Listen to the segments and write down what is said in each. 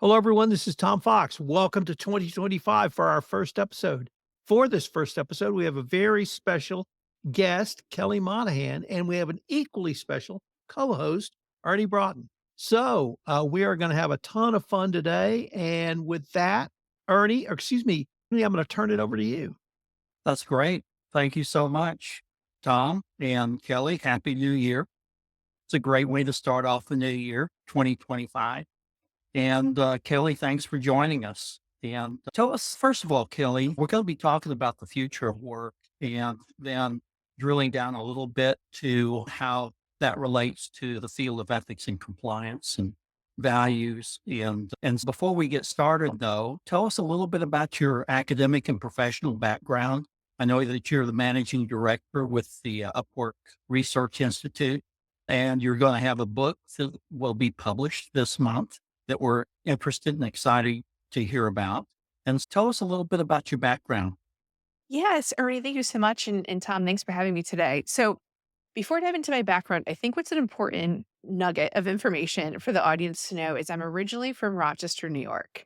Hello, everyone. This is Tom Fox. Welcome to 2025 for our first episode. For this first episode, we have a very special guest, Kelly Monahan, and we have an equally special co host, Ernie Broughton. We are going to have a ton of fun today. And with that, Ernie, I'm going to turn it over to you. That's great. Thank you so much, Tom and Kelly. Happy New Year. It's a great way to start off the new year, 2025. And Kelly, thanks for joining us. And tell us, first of all, Kelly, we're going to be talking about the future of work and then drilling down a little bit to how that relates to the field of ethics and compliance and values. And before we get started, though, tell us a little bit about your academic and professional background. I know that you're the managing director with the Upwork Research Institute, and you're going to have a book that will be published this month that we're interested and excited to hear about. And tell us a little bit about your background. Yes, Ernie, thank you so much. And Tom, thanks for having me today. So, before I dive into my background, I think what's an important nugget of information for the audience to know is I'm originally from Rochester, New York.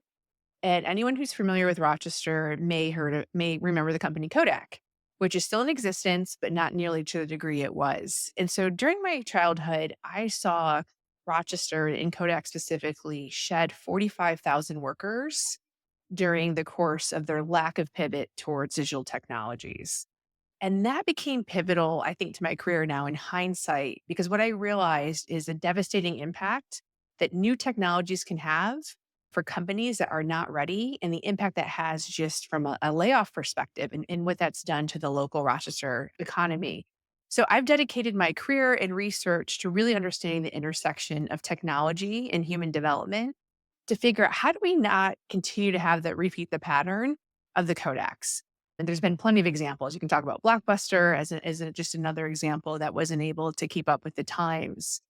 And anyone who's familiar with Rochester may remember the company Kodak, which is still in existence, but not nearly to the degree it was. And so during my childhood, I saw Rochester and Kodak specifically shed 45,000 workers during the course of their lack of pivot towards digital technologies. And that became pivotal, I think, to my career now in hindsight, because what I realized is a devastating impact that new technologies can have for companies that are not ready, and the impact that has just from a layoff perspective and what that's done to the local Rochester economy. So I've dedicated my career and research to really understanding the intersection of technology and human development to figure out how do we not continue to have that repeat the pattern of the Kodaks. And there's been plenty of examples. You can talk about Blockbuster as just another example that wasn't able to keep up with the times.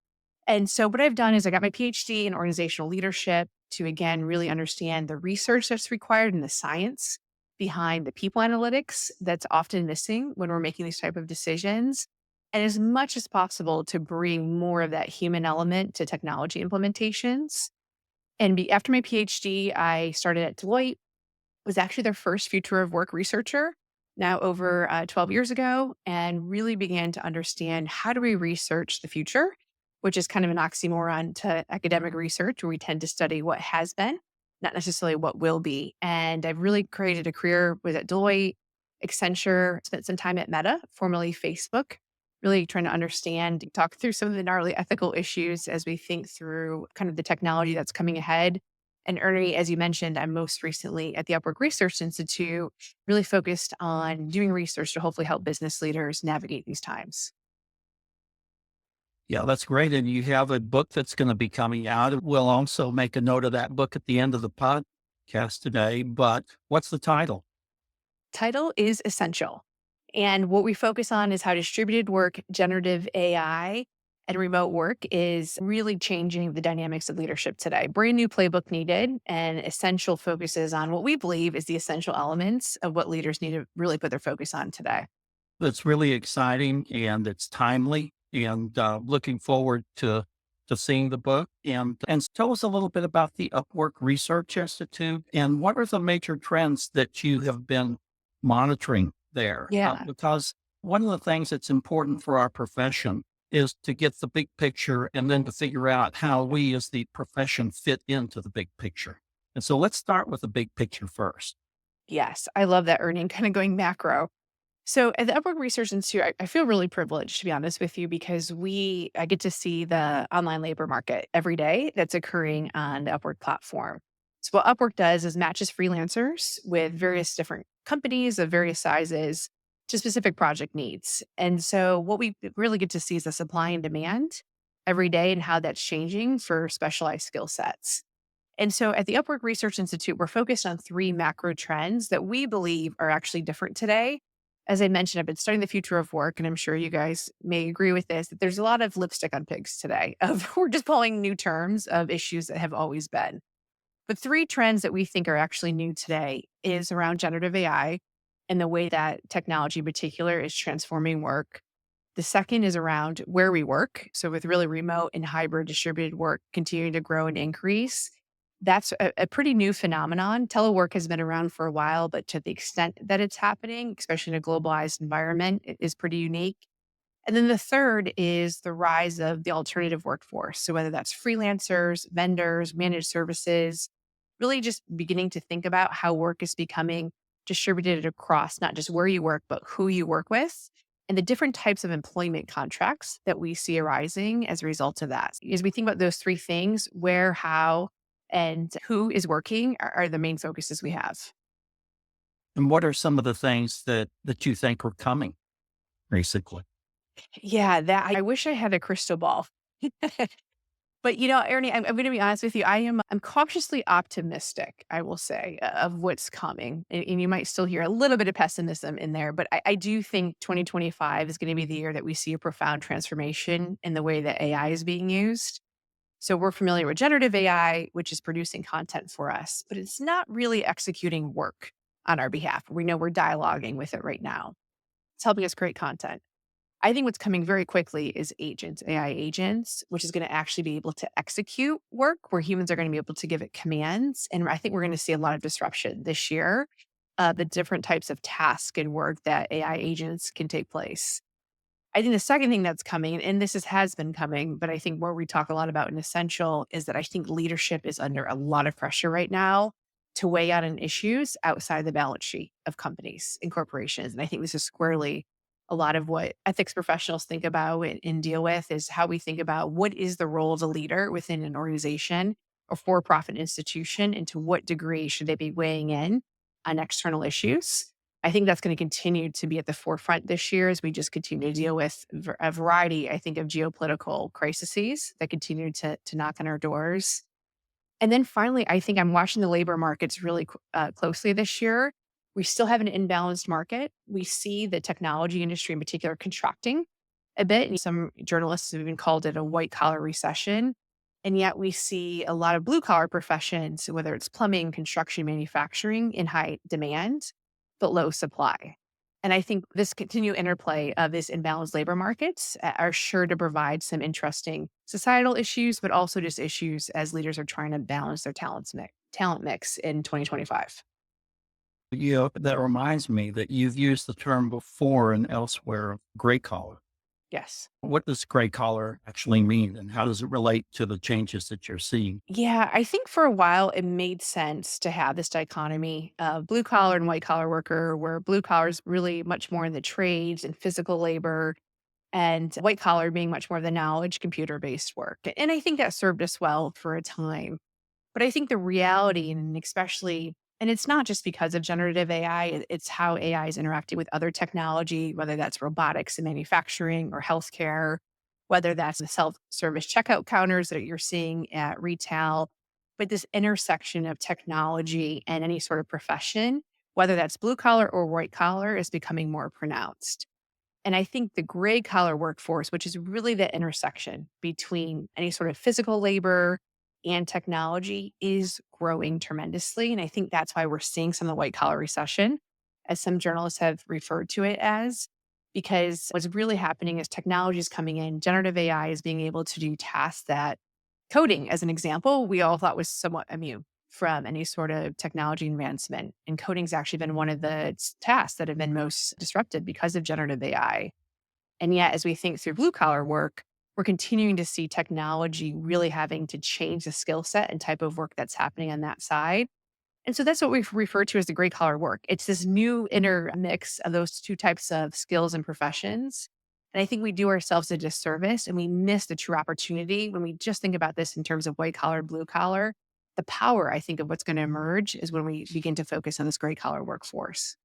And so what I've done is I got my PhD in organizational leadership to again really understand the research that's required and the science behind the people analytics that's often missing when we're making these type of decisions. And as much as possible to bring more of that human element to technology implementations. After my PhD, I started at Deloitte, was actually their first future of work researcher now over 12 years ago, and really began to understand how do we research the future, which is kind of an oxymoron to academic research, where we tend to study what has been, not necessarily what will be. And I've really created a career with at Deloitte, Accenture, spent some time at Meta, formerly Facebook, really trying to understand, talk through some of the gnarly ethical issues as we think through kind of the technology that's coming ahead. And Ernie, as you mentioned, I'm most recently at the Upwork Research Institute, really focused on doing research to hopefully help business leaders navigate these times. Yeah, that's great. And you have a book that's going to be coming out. We'll also make a note of that book at the end of the podcast today. But what's the title? Title is essential. And what we focus on is how distributed work, generative AI, and remote work is really changing the dynamics of leadership today. Brand new playbook needed, and essential focuses on what we believe is the essential elements of what leaders need to really put their focus on today. That's really exciting and it's timely. And looking forward to seeing the book. And tell us a little bit about the Upwork Research Institute and what are the major trends that you have been monitoring there? Yeah. Because one of the things that's important for our profession is to get the big picture and then to figure out how we as the profession fit into the big picture. And so let's start with the big picture first. Yes. I love that, Ernie, kind of going macro. So at the Upwork Research Institute, I feel really privileged, to be honest with you, because I get to see the online labor market every day that's occurring on the Upwork platform. So what Upwork does is matches freelancers with various different companies of various sizes to specific project needs. And so what we really get to see is the supply and demand every day and how that's changing for specialized skill sets. And so at the Upwork Research Institute, we're focused on three macro trends that we believe are actually different today. As I mentioned, I've been studying the future of work, and I'm sure you guys may agree with this, that there's a lot of lipstick on pigs today of we're just pulling new terms of issues that have always been. But three trends that we think are actually new today is around generative AI and the way that technology in particular is transforming work. The second is around where we work. So with really remote and hybrid distributed work continuing to grow and increase, That's a pretty new phenomenon. Telework has been around for a while, but to the extent that it's happening, especially in a globalized environment, it is pretty unique. And then the third is the rise of the alternative workforce. So whether that's freelancers, vendors, managed services, really just beginning to think about how work is becoming distributed across not just where you work, but who you work with and the different types of employment contracts that we see arising as a result of that. As we think about those three things, where, how, and who is working are the main focuses we have. And what are some of the things that you think are coming, basically? Yeah, that I wish I had a crystal ball. But, Ernie, I'm gonna be honest with you. I'm cautiously optimistic, I will say, of what's coming. And you might still hear a little bit of pessimism in there, but I do think 2025 is gonna be the year that we see a profound transformation in the way that AI is being used. So we're familiar with generative AI, which is producing content for us, but it's not really executing work on our behalf. We know we're dialoguing with it right now. It's helping us create content. I think what's coming very quickly is agents, AI agents, which is going to actually be able to execute work where humans are going to be able to give it commands. And I think we're going to see a lot of disruption this year, the different types of task and work that AI agents can take place. I think the second thing that's coming, and has been coming, but I think where we talk a lot about in Essential is that I think leadership is under a lot of pressure right now to weigh out on issues outside the balance sheet of companies and corporations. And I think this is squarely a lot of what ethics professionals think about and deal with is how we think about what is the role of a leader within an organization or for-profit institution and to what degree should they be weighing in on external issues. I think that's going to continue to be at the forefront this year as we just continue to deal with a variety, I think, of geopolitical crises that continue to knock on our doors. And then finally, I think I'm watching the labor markets really closely this year. We still have an imbalanced market. We see the technology industry in particular contracting a bit. And some journalists have even called it a white collar recession. And yet we see a lot of blue collar professions, whether it's plumbing, construction, manufacturing, in high demand, but low supply. And I think this continued interplay of this imbalanced labor markets are sure to provide some interesting societal issues, but also just issues as leaders are trying to balance their talent mix in 2025. That reminds me that you've used the term before and elsewhere, gray collar. Yes. What does gray collar actually mean, and how does it relate to the changes that you're seeing? Yeah, I think for a while it made sense to have this dichotomy of blue collar and white collar worker, where blue collar is really much more in the trades and physical labor, and white collar being much more of the knowledge, computer based work. And I think that served us well for a time. But I think the reality, and especially, and it's not just because of generative AI, it's how AI is interacting with other technology, whether that's robotics in manufacturing or healthcare, whether that's the self service checkout counters that you're seeing at retail. But this intersection of technology and any sort of profession, whether that's blue collar or white collar, is becoming more pronounced. And I think the gray collar workforce, which is really the intersection between any sort of physical labor and technology, is growing tremendously. And I think that's why we're seeing some of the white collar recession, as some journalists have referred to it as, because what's really happening is technology is coming in. Generative AI is being able to do tasks that coding, as an example, we all thought was somewhat immune from any sort of technology advancement. And coding's actually been one of the tasks that have been most disrupted because of generative AI. And yet, as we think through blue collar work, we're continuing to see technology really having to change the skill set and type of work that's happening on that side. And so that's what we refer to as the gray collar work. It's this new intermix of those two types of skills and professions. And I think we do ourselves a disservice and we miss the true opportunity when we just think about this in terms of white collar, blue collar. The power, I think, of what's going to emerge is when we begin to focus on this gray collar workforce.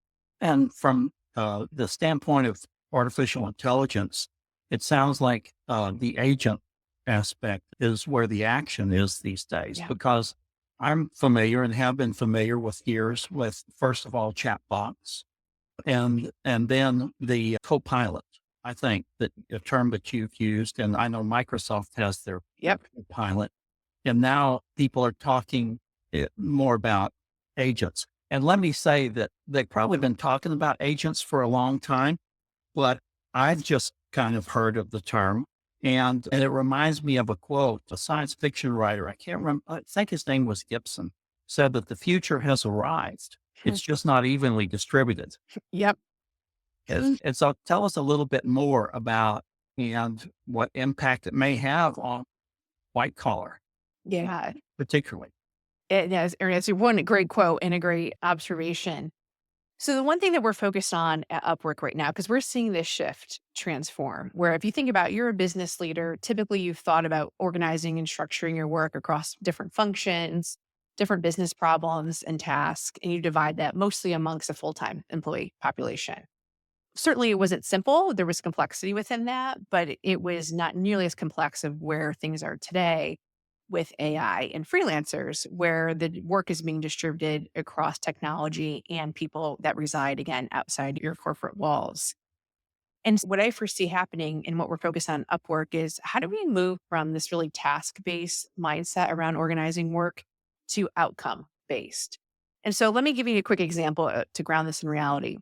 And from the standpoint of artificial intelligence, it sounds like the agent aspect is where the action is these days, Yeah. because I'm familiar and have been familiar with years with, first of all, chatbots and then the co-pilot. I think that a term that you've used, and I know Microsoft has their Yep. pilot, and now people are talking more about agents. And let me say that they've probably been talking about agents for a long time, but I've just kind of heard of the term. And it reminds me of a quote, a science fiction writer, I can't remember, I think his name was Gibson, said that the future has arrived. It's just not evenly distributed. Yep. And so tell us a little bit more about and what impact it may have on white collar, Yeah. particularly. It's one great quote and a great observation. So the one thing that we're focused on at Upwork right now, because we're seeing this shift transform, where if you think about you're a business leader, typically you've thought about organizing and structuring your work across different functions, different business problems and tasks, and you divide that mostly amongst a full-time employee population. Certainly it wasn't simple. There was complexity within that, but it was not nearly as complex of where things are today with AI and freelancers, where the work is being distributed across technology and people that reside again outside your corporate walls. And what I foresee happening and what we're focused on Upwork is how do we move from this really task based mindset around organizing work to outcome based? And so let me give you a quick example to ground this in reality.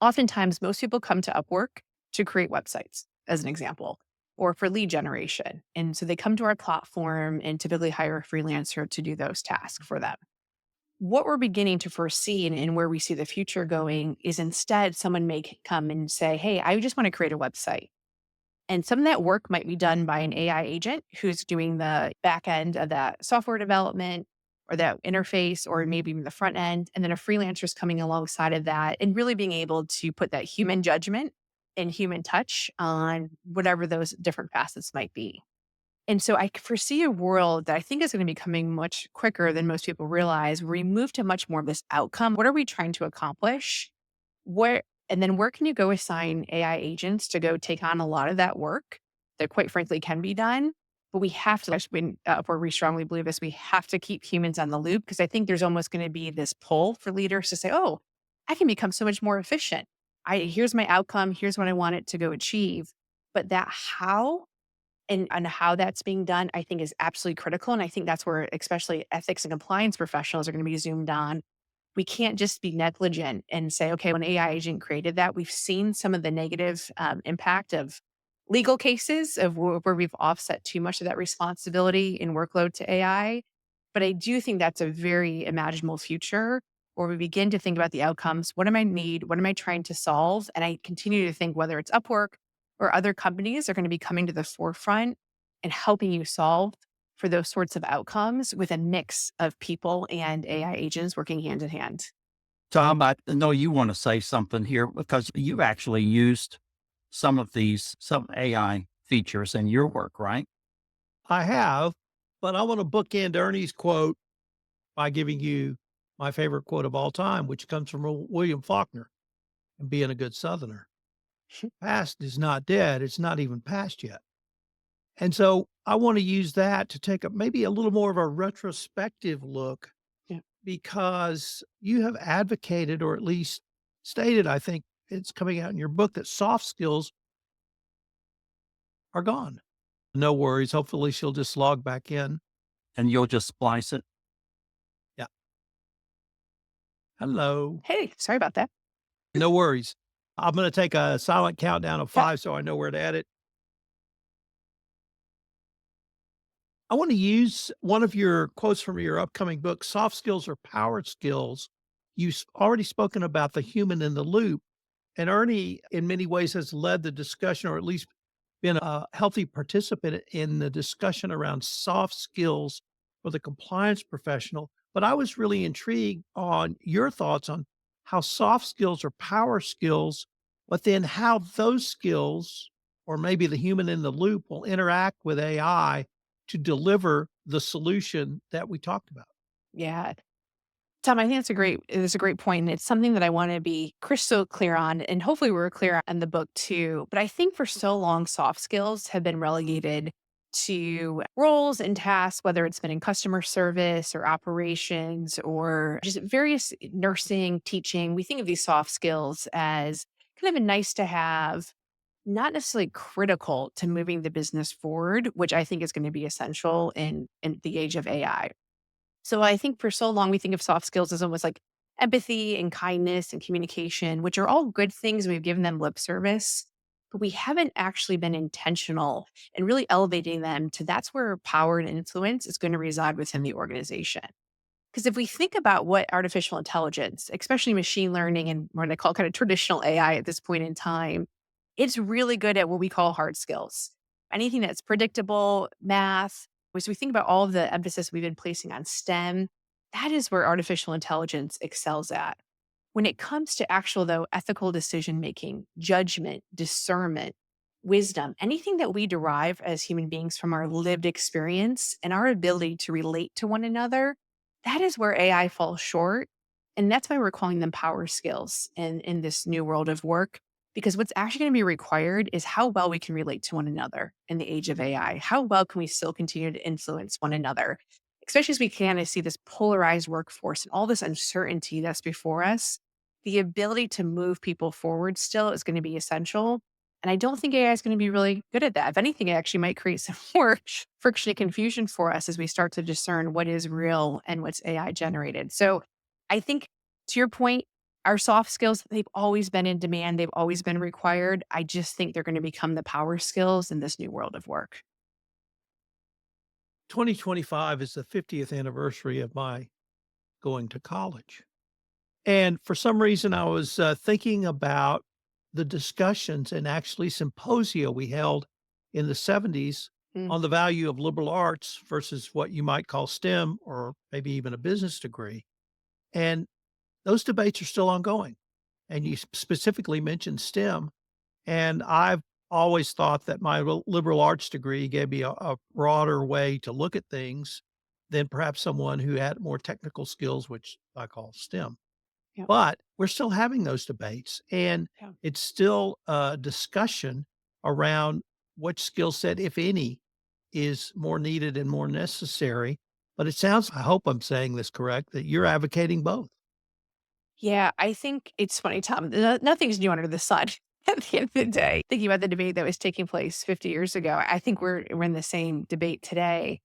Oftentimes, most people come to Upwork to create websites, as an example, or for lead generation. And so they come to our platform and typically hire a freelancer to do those tasks for them. What we're beginning to foresee and where we see the future going is instead someone may come and say, hey, I just want to create a website. And some of that work might be done by an AI agent who's doing the back end of that software development or that interface, or maybe even the front end. And then a freelancer is coming alongside of that and really being able to put that human judgment and human touch on whatever those different facets might be. And so I foresee a world that I think is going to be coming much quicker than most people realize, where we move to much more of this outcome. What are we trying to accomplish? Where and then where can you go assign AI agents to go take on a lot of that work that quite frankly can be done? But we have to, where we strongly believe this, we have to keep humans on the loop, because I think there's almost going to be this pull for leaders to say, oh, I can become so much more efficient. Here's my outcome. Here's what I want it to go achieve. But that how and how that's being done, I think is absolutely critical. And I think that's where especially ethics and compliance professionals are going to be zoomed on. We can't just be negligent and say, okay, when AI agent created that, we've seen some of the negative impact of legal cases of where we've offset too much of that responsibility and workload to AI. But I do think that's a very imaginable future where we begin to think about the outcomes. What am I need? What am I trying to solve? And I continue to think whether it's Upwork or other companies are going to be coming to the forefront and helping you solve for those sorts of outcomes with a mix of people and AI agents working hand in hand. Tom, I know you want to say something here because you've actually used some AI features in your work, right? I have, but I want to bookend Ernie's quote by giving you my favorite quote of all time, which comes from William Faulkner, and being a good Southerner. Past is not dead. It's not even past yet. And so I want to use that to take up maybe a little more of a retrospective look, Yeah. because you have advocated, or at least stated, I think it's coming out in your book, that soft skills are gone. No worries. Hopefully she'll just log back in. And you'll just splice it. Yeah. Hello. Hey, sorry about that. No worries. I'm going to take a silent countdown of Yeah. 5 so I know where to edit. I want to use one of your quotes from your upcoming book, Soft Skills or Power Skills. You've already spoken about the human in the loop, and Ernie, in many ways, has led the discussion, or at least been a healthy participant in the discussion around soft skills for the compliance professional. But I was really intrigued on your thoughts on how soft skills are power skills, but then how those skills, or maybe the human in the loop, will interact with AI to deliver the solution that we talked about. Yeah. Tom, I think it's a great point. And it's something that I want to be crystal clear on. And hopefully we're clear on the book too. But I think for so long, soft skills have been relegated to roles and tasks, whether it's been in customer service or operations or just various nursing, teaching. We think of these soft skills as kind of a nice to have, not necessarily critical to moving the business forward, which I think is going to be essential in the age of AI. So I think for so long, we think of soft skills as almost like empathy and kindness and communication, which are all good things. We've given them lip service. but we haven't actually been intentional in really elevating them to that's where power and influence is going to reside within the organization. Because if we think about what artificial intelligence, especially machine learning and what I call kind of traditional AI at this point in time, it's really good at what we call hard skills. Anything that's predictable, math, as we think about all of the emphasis we've been placing on STEM, that is where artificial intelligence excels at. When it comes to actual, though, ethical decision making, judgment, discernment, wisdom, anything that we derive as human beings from our lived experience and our ability to relate to one another, that is where AI falls short. And that's why we're calling them power skills in this new world of work. Because what's actually going to be required is how well we can relate to one another in the age of AI. How well can we still continue to influence one another? Especially as we kind of see this polarized workforce and all this uncertainty that's before us, the ability to move people forward still is going to be essential. And I don't think AI is going to be really good at that. If anything, it actually might create some more friction and confusion for us as we start to discern what is real and what's AI generated. So I think to your point, our soft skills, they've always been in demand, they've always been required. I just think they're going to become the power skills in this new world of work. 2025 is the 50th anniversary of my going to college. And for some reason, I was thinking about the discussions and actually symposia we held in the 70s Mm, on the value of liberal arts versus what you might call STEM or maybe even a business degree. And those debates are still ongoing. And you specifically mentioned STEM. And I've always thought that my liberal arts degree gave me a broader way to look at things than perhaps someone who had more technical skills, which I call STEM. yeah, But we're still having those debates, and yeah. it's still a discussion around which skill set, if any, is more needed and more necessary. But it sounds, I hope I'm saying this correct, that you're advocating both. Yeah, I think it's funny, Tom. Nothing's new under the sun at the end of the day. Thinking about the debate that was taking place 50 years ago, I think we're in the same debate today.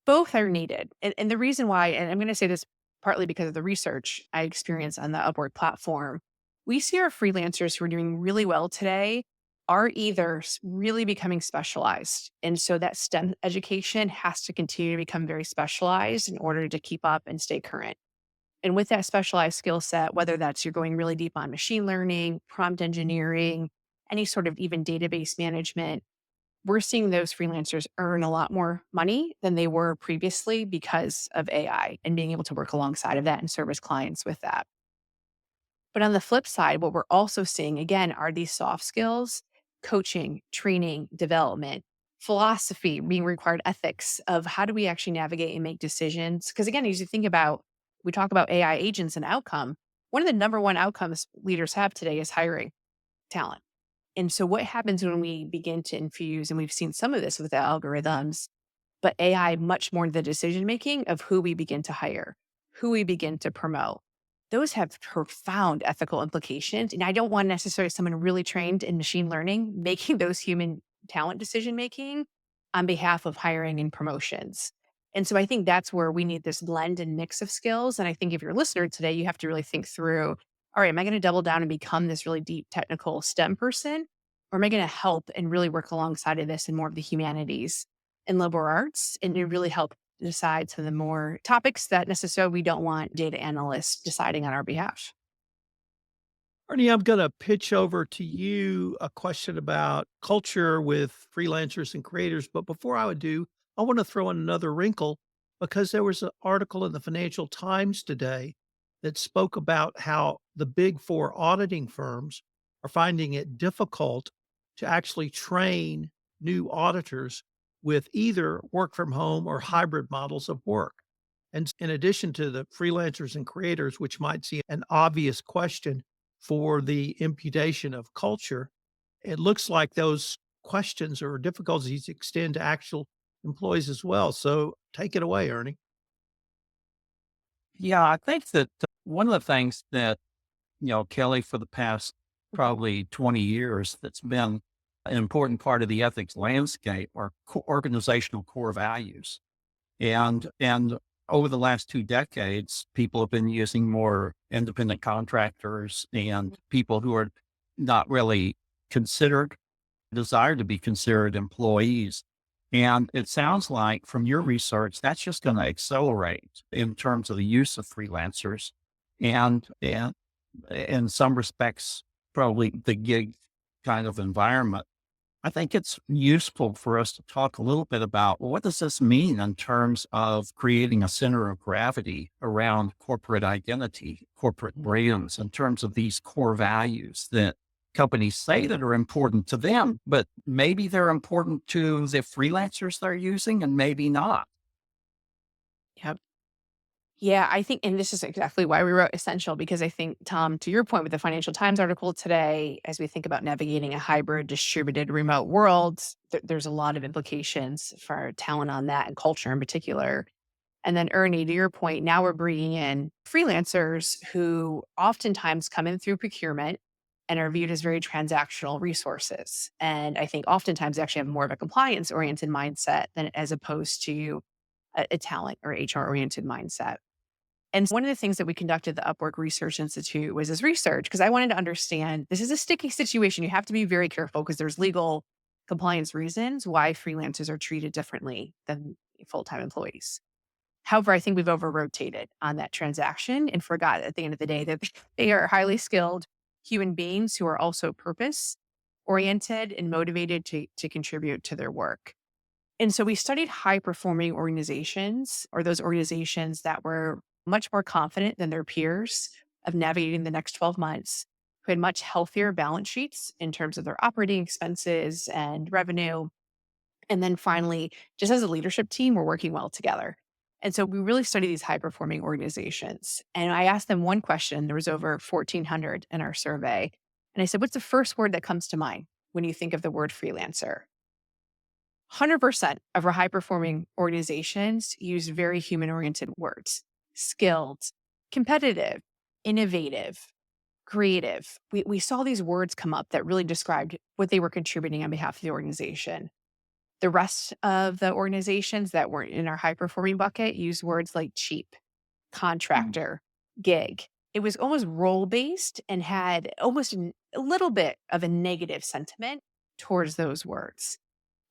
Both are needed. And the reason why, and I'm going to say this partly because of the research I experienced on the Upwork platform, we see our freelancers who are doing really well today are either really becoming specialized. And so that STEM education has to continue to become very specialized in order to keep up and stay current. And with that specialized skill set, whether that's you're going really deep on machine learning, prompt engineering, any sort of even database management, we're seeing those freelancers earn a lot more money than they were previously because of AI and being able to work alongside of that and service clients with that. But on the flip side, what we're also seeing again are these soft skills, coaching, training, development, philosophy being required, ethics of how do we actually navigate and make decisions? Because again, as you think about, we talk about AI agents and outcome, one of the number one outcomes leaders have today is hiring talent. And so what happens when we begin to infuse, and we've seen some of this with the algorithms, but AI much more the decision making of who we begin to hire, who we begin to promote. Those have profound ethical implications. And I don't want necessarily someone really trained in machine learning making those human talent decision making on behalf of hiring and promotions. And so I think that's where we need this blend and mix of skills. And I think if you're a listener today, you have to really think through, all right, am I going to double down and become this really deep technical STEM person? Or am I going to help and really work alongside of this in more of the humanities and liberal arts and to really help decide to the more topics that necessarily we don't want data analysts deciding on our behalf? Ernie, I'm going to pitch over to you a question about culture with freelancers and creators. But before I would do, I want to throw in another wrinkle because there was an article in the Financial Times today that spoke about how the big four auditing firms are finding it difficult to actually train new auditors with either work from home or hybrid models of work. And in addition to the freelancers and creators, which might seem an obvious question for the imputation of culture, it looks like those questions or difficulties extend to actual employees as well. So take it away, Ernie. Yeah, I think that one of the things that, Kelly, for the past Mhm. probably 20 years, that's been an important part of the ethics landscape are organizational core values. And over the last 2 decades, people have been using more independent contractors and people who are not really considered, desire to be considered employees. And it sounds like from your research, that's just going to accelerate in terms of the use of freelancers and in some respects, probably the gig kind of environment. I think it's useful for us to talk a little bit about, well, what does this mean in terms of creating a center of gravity around corporate identity, corporate brands, in terms of these core values that companies say that are important to them, but maybe they're important to the freelancers they're using and maybe not. Yep. Yeah, I think, and this is exactly why we wrote essential, because I think, Tom, to your point with the Financial Times article today, as we think about navigating a hybrid, distributed, remote world, there's a lot of implications for our talent on that and culture in particular. And then, Ernie, to your point, now we're bringing in freelancers who oftentimes come in through procurement and are viewed as very transactional resources. And I think oftentimes they actually have more of a compliance oriented mindset than as opposed to a talent or HR oriented mindset. And one of the things that we conducted at the Upwork Research Institute was this research because I wanted to understand this is a sticky situation. You have to be very careful because there's legal compliance reasons why freelancers are treated differently than full time employees. However, I think we've over rotated on that transaction and forgot at the end of the day that they are highly skilled human beings who are also purpose oriented and motivated to contribute to their work. And so we studied high performing organizations or those organizations that were much more confident than their peers of navigating the next 12 months, who had much healthier balance sheets in terms of their operating expenses and revenue. And then finally, just as a leadership team, we're working well together. And so we really study these high performing organizations. And I asked them one question. There was over 1,400 in our survey. And I said, what's the first word that comes to mind when you think of the word freelancer? 100% of our high performing organizations use very human oriented words: skilled, competitive, innovative, creative. We saw these words come up that really described what they were contributing on behalf of the organization. The rest of the organizations that weren't in our high performing bucket use words like cheap, contractor, gig. It was almost role based and had almost a little bit of a negative sentiment towards those words.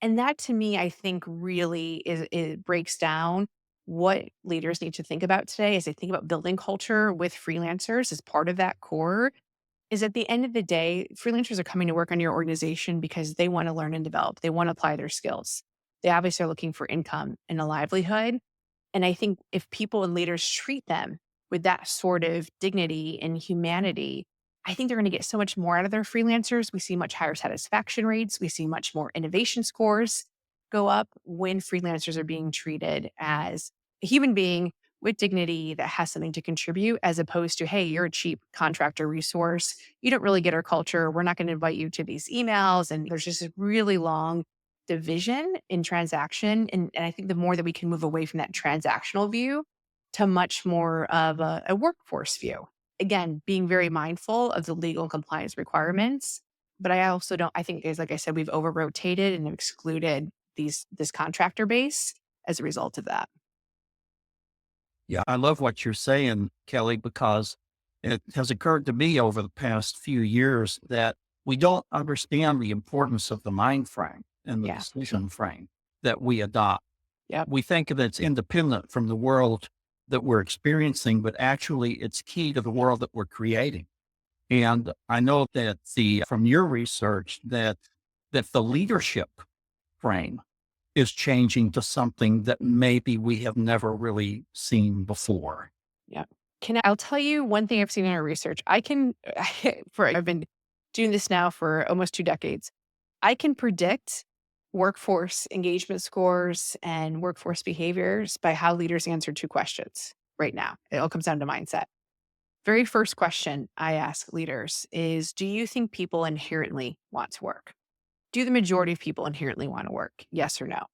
And that to me, I think really it breaks down what leaders need to think about today as they think about building culture with freelancers as part of that core. Is at the end of the day, freelancers are coming to work on your organization because they want to learn and develop. They want to apply their skills. They obviously are looking for income and a livelihood. And I think if people and leaders treat them with that sort of dignity and humanity, I think they're going to get so much more out of their freelancers. We see much higher satisfaction rates. We see much more innovation scores go up when freelancers are being treated as a human being with dignity that has something to contribute, as opposed to, hey, you're a cheap contractor resource. You don't really get our culture. We're not going to invite you to these emails. And there's just a really long division in transaction. And I think the more that we can move away from that transactional view to much more of a workforce view, again, being very mindful of the legal and compliance requirements. But I also don't, I think, is like I said, we've over rotated and excluded this contractor base as a result of that. Yeah, I love what you're saying, Kelly, because it has occurred to me over the past few years that we don't understand the importance of the mind frame and the Yeah. decision frame that we adopt. Yep. We think of it as independent from the world that we're experiencing, but actually it's key to the world that we're creating. And I know that from your research that the leadership frame is changing to something that maybe we have never really seen before. Yeah. I'll tell you one thing I've seen in our research. I've been doing this now for almost 2 decades. I can predict workforce engagement scores and workforce behaviors by how leaders answer two questions right now. It all comes down to mindset. Very first question I ask leaders is, do you think people inherently want to work? Do the majority of people inherently want to work? Yes or no?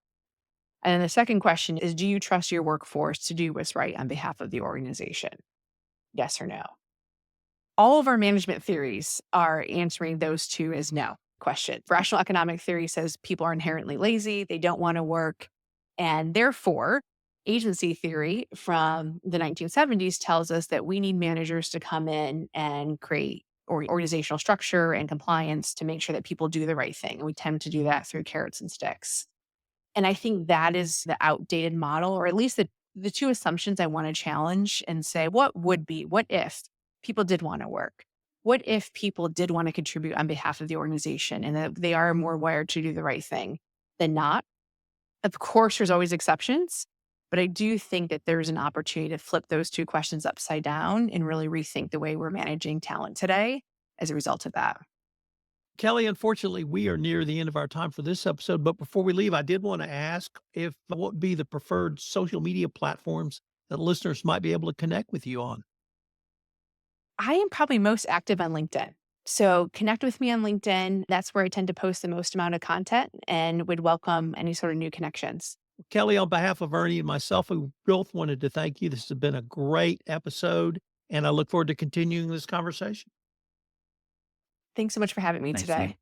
And then the second question is, do you trust your workforce to do what's right on behalf of the organization? Yes or no? All of our management theories are answering those two as no questions. Rational economic theory says people are inherently lazy, they don't want to work. And therefore, agency theory from the 1970s tells us that we need managers to come in and create or organizational structure and compliance to make sure that people do the right thing. And we tend to do that through carrots and sticks. And I think that is the outdated model, or at least the two assumptions I want to challenge and say, what would be, what if people did want to work? What if people did want to contribute on behalf of the organization and that they are more wired to do the right thing than not? Of course, there's always exceptions, but I do think that there's an opportunity to flip those two questions upside down and really rethink the way we're managing talent today as a result of that. Kelly, unfortunately, we are near the end of our time for this episode. But before we leave, I did want to ask if what would be the preferred social media platforms that listeners might be able to connect with you on. I am probably most active on LinkedIn. So connect with me on LinkedIn. That's where I tend to post the most amount of content and would welcome any sort of new connections. Kelly, on behalf of Ernie and myself, we both wanted to thank you. This has been a great episode, and I look forward to continuing this conversation. Thanks so much for having me Thanks, you. today.